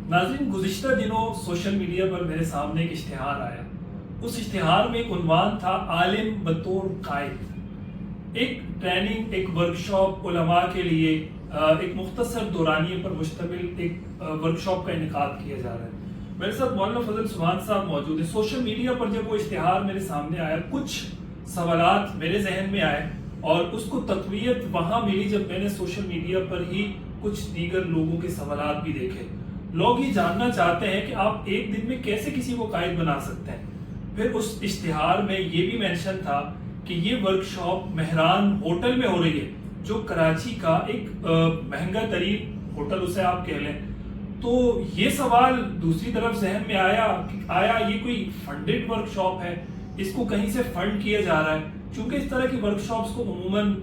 ناظرین، گزشتہ دنوں سوشل میڈیا پر میرے سامنے ایک اشتہار آیا. اس اشتہار میں ایک عنوان تھا عالم بطور قائد. ایک ٹریننگ، ایک ورکشاپ علماء کے لیے ایک مختصر دورانیے پر مشتمل ایک ورکشاپ کا انعقاد کیا جا رہا ہے. میرے ساتھ مولانا فضل سبحان صاحب موجود ہیں. سوشل میڈیا پر جب وہ اشتہار میرے سامنے آیا، کچھ سوالات میرے ذہن میں آئے اور اس کو تقویت وہاں ملی جب میں نے سوشل میڈیا پر ہی کچھ دیگر لوگوں کے سوالات بھی دیکھے. لوگ یہ جاننا چاہتے ہیں کہ آپ ایک دن میں کیسے کسی کو قائد بنا سکتے ہیں. پھر اس اشتہار میں یہ بھی مینشن تھا کہ یہ ورکشاپ مہران ہوٹل میں ہو رہی ہے، جو کراچی کا ایک مہنگا ترین ہوٹل اسے آپ کہہ لیں. تو یہ سوال دوسری طرف ذہن میں آیا یہ کوئی فنڈڈ ورکشاپ ہے، اس کو کہیں سے فنڈ کیا جا رہا ہے؟ چونکہ اس طرح کی ورکشاپس کو عموماً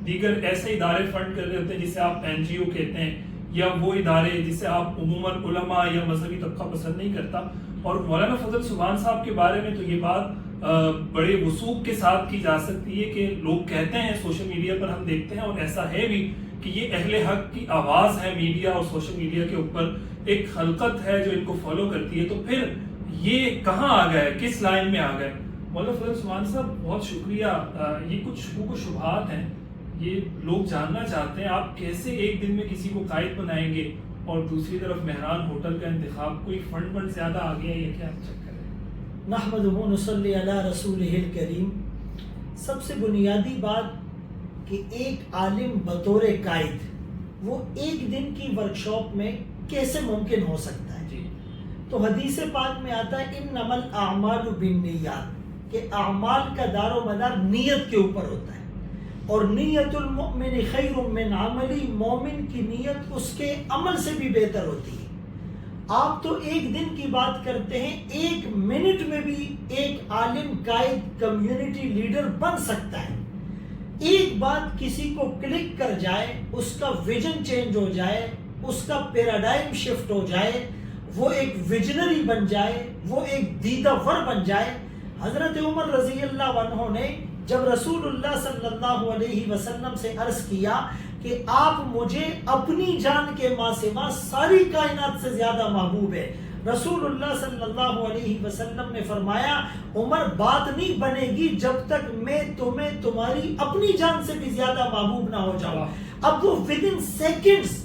دیگر ایسے ادارے فنڈ کر رہے ہوتے ہیں جسے آپ NGO کہتے ہیں، یا وہ ادارے جسے آپ عموماً علماء یا مذہبی طبقہ پسند نہیں کرتا. اور مولانا فضل سبحان صاحب کے بارے میں تو یہ بات بڑے وثوق کے ساتھ کی جا سکتی ہے کہ لوگ کہتے ہیں، سوشل میڈیا پر ہم دیکھتے ہیں اور ایسا ہے بھی کہ یہ اہل حق کی آواز ہے میڈیا اور سوشل میڈیا کے اوپر ایک خلقت ہے جو ان کو فالو کرتی ہے. تو پھر یہ کہاں آ گئے، کس لائن میں آ گئے؟ مولانا فضل سبحان صاحب بہت شکریہ. یہ کچھ شکوک و شبہات ہیں، یہ لوگ جاننا چاہتے ہیں آپ کیسے ایک دن میں کسی کو قائد بنائیں گے، اور دوسری طرف مہران ہوٹل کا انتخاب، کوئی فنڈ زیادہ آ گیا یا کیا چکر ہے؟ نحمدہ نصلی علی رسولہ الکریم. سب سے بنیادی بات کہ ایک عالم بطور قائد وہ ایک دن کی ورکشاپ میں کیسے ممکن ہو سکتا ہے؟ تو حدیث پاک میں آتا ہے انما الاعمال بالنیات، کہ اعمال کا دار و مدار نیت کے اوپر ہوتا ہے. اور نیت المؤمن خیر من عملی، مومن کی نیت اس کے عمل سے بھی بہتر ہوتی ہے. آپ تو ایک دن کی بات کرتے ہیں، ایک منٹ میں بھی ایک عالم قائد کمیونٹی لیڈر بن سکتا ہے. ایک بات کسی کو کلک کر جائے، اس کا ویژن چینج ہو جائے، اس کا پیراڈائم شفٹ ہو جائے، وہ ایک ویژنری بن جائے، وہ ایک دیدہ ور بن جائے. حضرت عمر رضی اللہ عنہ نے جب رسول اللہ صلی اللہ علیہ وسلم سے عرض کیا کہ آپ مجھے اپنی جان کے ماں سوا ساری کائنات سے زیادہ محبوب ہے، رسول اللہ صلی اللہ علیہ وسلم نے فرمایا عمر بات نہیں بنے گی جب تک میں تمہیں تمہاری اپنی جان سے بھی زیادہ محبوب نہ ہو جاؤں. اب وہ ودن سیکنڈز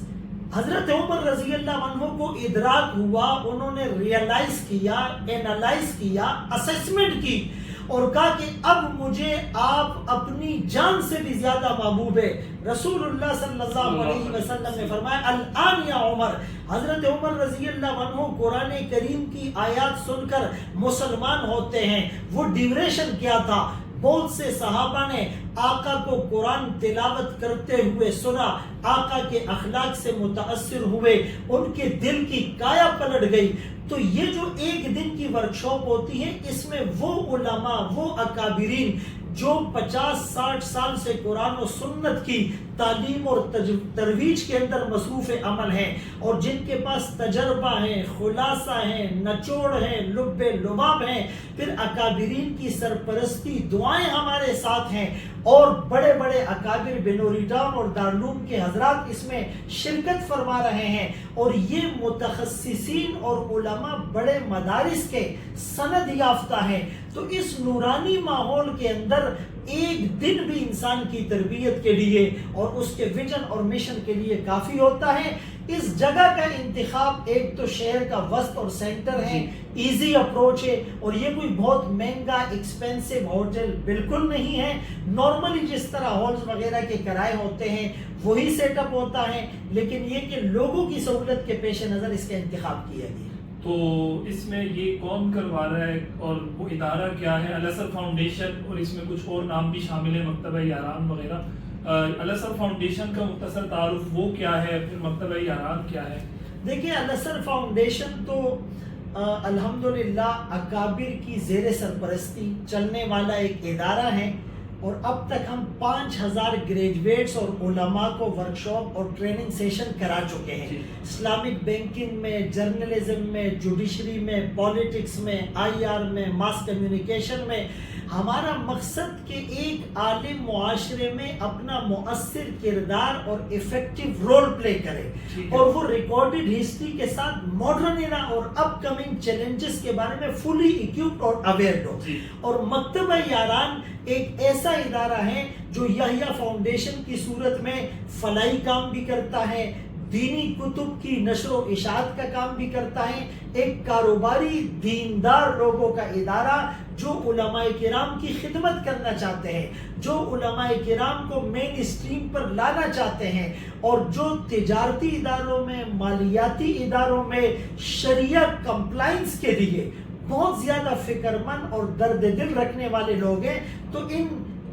حضرت عمر رضی اللہ عنہ کو ادراک ہوا، انہوں نے ریئلائز کیا، اینالائز کیا، اسیسمنٹ کی اور کہا کہ اب مجھے آپ اپنی جان سے بھی زیادہ محبوب ہے. رسول اللہ صلی اللہ علیہ وسلم نے فرمایا الآن یا عمر. حضرت عمر رضی اللہ عنہ قرآن کریم کی آیات سن کر مسلمان ہوتے ہیں. وہ ڈیوریشن کیا تھا؟ بہت سے صحابہ نے آقا کو قرآن تلاوت کرتے ہوئے سنا، آقا کے اخلاق سے متاثر ہوئے، ان کے دل کی کایا پلٹ گئی. تو یہ جو ایک دن کی ورکشاپ ہوتی ہے، اس میں وہ علماء، وہ اکابرین جو 50-60 سال سے قرآن و سنت کی تعلیم اور ترویج کے اندر مصروف عمل ہیں، اور جن کے پاس تجربہ ہے، خلاصہ ہے، نچوڑ ہے، لب لباب ہیں، پھر اکابرین کی سرپرستی دعائیں ہمارے ساتھ ہیں، اور بڑے بڑے اکابر بنوری ٹاؤن اور دارالعلوم کے حضرات اس میں شرکت فرما رہے ہیں. اور یہ متخصصین اور علماء بڑے مدارس کے سند یافتہ ہیں. تو اس نورانی ماحول کے اندر ایک دن بھی انسان کی تربیت کے لیے اور اس کے ویژن اور مشن کے لیے کافی ہوتا ہے. اس جگہ کا انتخاب ایک تو شہر کا وسط اور سینٹر ہے، ایزی اپروچ ہے، اور یہ کوئی بہت مہنگا ایکسپینسو ہوٹل بالکل نہیں ہے. نارملی جس طرح ہالز وغیرہ کے کرائے ہوتے ہیں وہی سیٹ اپ ہوتا ہے، لیکن یہ کہ لوگوں کی سہولت کے پیش نظر اس کا انتخاب کیا گیا. تو اس میں یہ کون کروا رہا ہے اور وہ ادارہ کیا ہے؟ الاسر فاؤنڈیشن، اور اس میں کچھ اور نام بھی شامل ہیں، مکتبہ یاران وغیرہ. الاسر فاؤنڈیشن کا مختصر تعارف وہ کیا ہے، پھر مکتبہ یاران کیا ہے؟ دیکھیں، الاسر فاؤنڈیشن تو الحمدللہ اکابر کی زیر سرپرستی چلنے والا ایک ادارہ ہے، اور اب تک ہم 5000 گریجویٹس اور علماء کو ورکشاپ اور ٹریننگ سیشن کرا چکے ہیں. اسلامک بینکنگ میں، جرنلزم میں، جوڈیشری میں، پالیٹکس میں، IR میں، ماس کمیونیکیشن میں. ہمارا مقصد کہ ایک عالم معاشرے میں اپنا مؤثر کردار اور ایفیکٹو رول پلے کرے اور وہ ریکارڈڈ ہسٹری کے ساتھ ماڈرن ایرا اور اپ کمنگ چیلنجز کے بارے میں فلی ایکوپڈ اور اویئر ہو. اور مکتبہ یاران ایک ایسا ادارہ ہے جو یحییٰ فاؤنڈیشن کی صورت میں فلاحی کام بھی کرتا ہے, دینی کتب کی نشر و اشاعت کا کام بھی کرتا ہے, ایک کاروباری دیندار لوگوں کا ادارہ جو علماء کرام کی خدمت کرنا چاہتے ہیں, جو علماء کرام کو مین اسٹریم پر لانا چاہتے ہیں, اور جو تجارتی اداروں میں, مالیاتی اداروں میں شریعہ کمپلائنس کے لیے بہت زیادہ فکر مند اور درد دل رکھنے والے لوگ ہیں. تو ان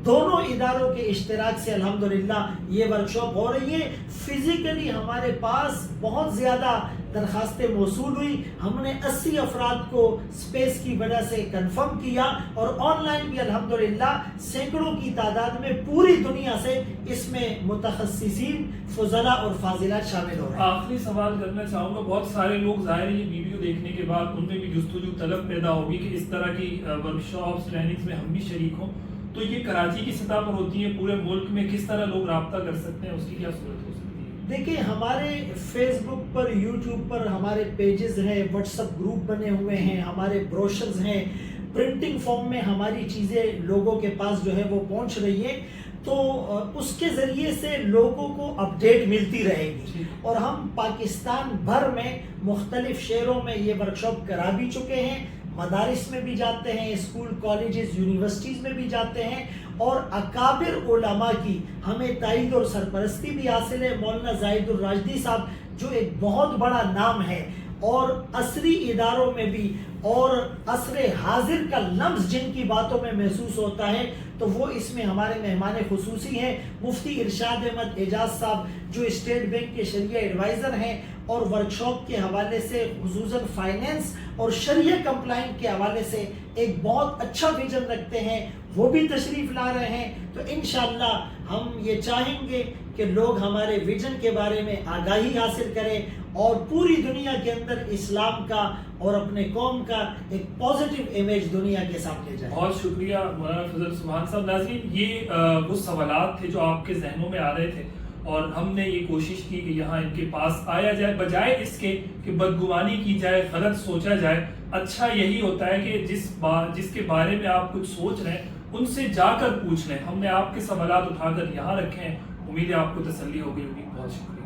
دونوں اداروں کے اشتراک سے الحمدللہ یہ ورکشاپ ہو رہی ہے. فزیکلی ہمارے پاس بہت زیادہ درخواستیں موصول ہوئی, ہم نے 80 افراد کو سپیس کی وجہ سے کنفرم کیا, اور آن لائن بھی الحمدللہ سینکڑوں کی تعداد میں پوری دنیا سے اس میں متخصصین, فضلاء اور فاضلات شامل ہو رہے ہیں. آخری سوال کرنا چاہوں گا, بہت سارے لوگ ظاہر یہ ویڈیو دیکھنے کے بعد ان میں بھی جستجو طلب پیدا ہوگی کہ اس طرح کی ورکشاپس, ٹریننگز میں ہم بھی شریک ہوں, تو یہ کراچی کی سطح پر ہوتی ہے, پورے ملک میں کس طرح لوگ رابطہ کر سکتے ہیں, اس کی کیا صورت ہو سکتی ہے؟ دیکھیں, ہمارے فیس بک پر, یوٹیوب پر ہمارے پیجز ہیں, واٹس ایپ گروپ بنے ہوئے ہیں, ہمارے بروشرز ہیں, پرنٹنگ فارم میں ہماری چیزیں لوگوں کے پاس جو ہے وہ پہنچ رہی ہیں, تو اس کے ذریعے سے لوگوں کو اپڈیٹ ملتی رہے گی. اور ہم پاکستان بھر میں مختلف شہروں میں یہ ورکشاپ کرا بھی چکے ہیں, مدارس میں بھی جاتے ہیں, اسکول, کالجز, یونیورسٹیز میں بھی جاتے ہیں, اور اکابر علماء کی ہمیں تائید اور سرپرستی بھی حاصل ہے. مولانا زاہد الراشدی صاحب جو ایک بہت بڑا نام ہے, اور عصری اداروں میں بھی, اور عصر حاضر کا لمس جن کی باتوں میں محسوس ہوتا ہے, تو وہ اس میں ہمارے مہمان خصوصی ہیں. مفتی ارشاد احمد اعجاز صاحب جو اسٹیٹ بینک کے شرعیہ ایڈوائزر ہیں, اور ورکشاپ کے حوالے سے خصوصاً فائنینس اور شریعہ کمپلائنٹ کے حوالے سے ایک بہت اچھا ویژن رکھتے ہیں, وہ بھی تشریف لا رہے ہیں. تو انشاءاللہ ہم یہ چاہیں گے کہ لوگ ہمارے ویژن کے بارے میں آگاہی حاصل کریں, اور پوری دنیا کے اندر اسلام کا اور اپنے قوم کا ایک پازیٹیو امیج دنیا کے سامنے جائے. بہت شکریہ مولانا فضل سبحان صاحب. ناظرین, یہ وہ سوالات تھے جو آپ کے ذہنوں میں آ رہے تھے, اور ہم نے یہ کوشش کی کہ یہاں ان کے پاس آیا جائے, بجائے اس کے کہ بدگمانی کی جائے, غلط سوچا جائے. اچھا یہی ہوتا ہے کہ جس کے بارے میں آپ کچھ سوچ رہے ہیں ان سے جا کر پوچھ لیں. ہم نے آپ کے سوالات اٹھا کر یہاں رکھے ہیں, امید ہے آپ کو تسلی ہو گئی ہوگی. بہت شکریہ.